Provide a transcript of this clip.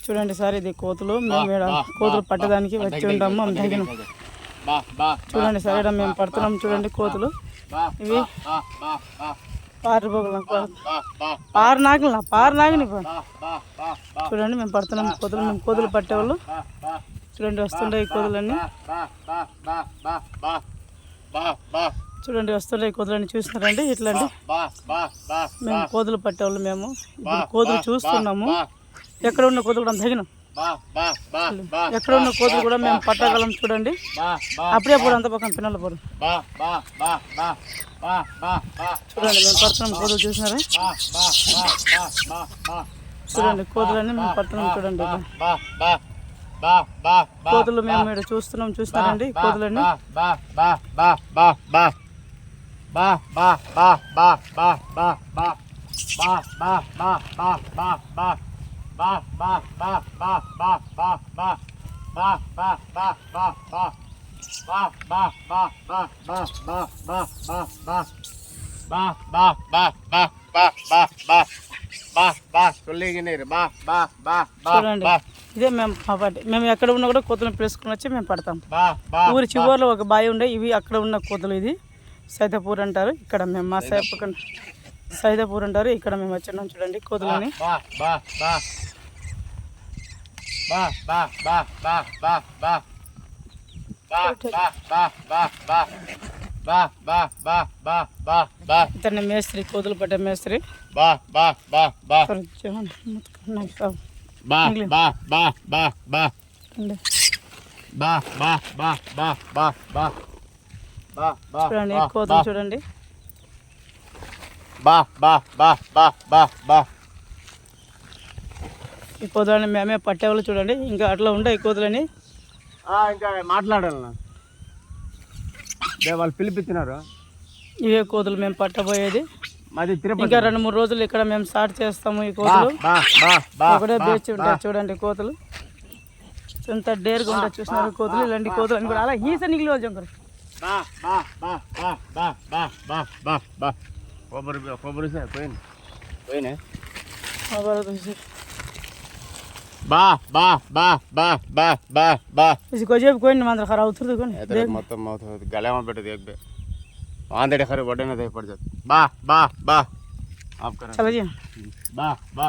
చూడండి సార్, ఇది కోతులు. మేము ఇక్కడ కోతులు పట్టడానికి వచ్చి ఉంటాము. చూడండి సార్, ఇక్కడ మేము పడుతున్నాం. చూడండి కోతులు ఇవి పారనాగిని. చూడండి మేము పడుతున్నాం కోతులు. మేము కోతులు పట్టేవాళ్ళు. చూడండి వస్తుండే ఈ కోతులన్నీ. చూడండి వస్తుండే కోతులన్నీ చూస్తున్నారండి. ఇట్లండి మేము కోతులు పట్టేవాళ్ళు. మేము ఇప్పుడు కోతులు చూస్తున్నాము. ఎక్కడ ఉన్న కోతులు కూడా తగినాం. ఎక్కడ ఉన్న కోతులు కూడా మేము పట్టగలం. చూడండి అప్పుడే పోడు, అంత పక్కన పిల్లలు పోరు. చూడండి మేము పడుతున్నాం. కోతులు చూసినారా? చూడండి కోతులన్నీ మేము పడుతున్నాం. చూడండి కోతులు మేము ఇక్కడ చూస్తున్నాం. చూస్తున్నారండి కోతులన్నీ. చూడండి ఇదే మేము మేము ఎక్కడ ఉన్నా కూడా కోతులను పిలుచుకుని వచ్చి మేము పడతాం. ఊరి చివరిలో ఒక బావి ఉండే, ఇవి అక్కడ ఉన్న కోతులు. ఇది సైదాపూర్ అంటారు. ఇక్కడ మేము మా సైదాపూర్ అంటారు. ఇక్కడ మేము వచ్చినాం. చూడండి కోతులని. ఇతన్ని మేస్త్రి, కోతులు పట్టే మేస్త్రి. చూడండి కోతులు చూడండి. ఈ కోతులని మేమే పట్టేవాళ్ళు. చూడండి ఇంకా అట్లా ఉండే ఈ కోతులని. ఇంకా మాట్లాడాలి, వాళ్ళు పిలిపిస్తున్నారు. ఇవే కోతులు మేము పట్టబోయేది. మాది ఇంకా 2-3 రోజులు ఇక్కడ మేము స్టార్ట్ చేస్తాము. ఈ కోతులు ఒకటే బేచి ఉంటాయి. చూడండి కోతులు ఎంత డేర్గా ఉంటాయి. చూసినారు కోతులు. ఇలాంటి కోతులు అని కూడా అలా ఈస నిగిలి వచ్చారు. कोई कोई नहीं मांद्रा खरा उतर दे कोई देख मतलब मौत गले में बैठे देख बे आंधे खरे बड़े ना दे पड़ जाते बा बा बा आप कर चलो जी बा बा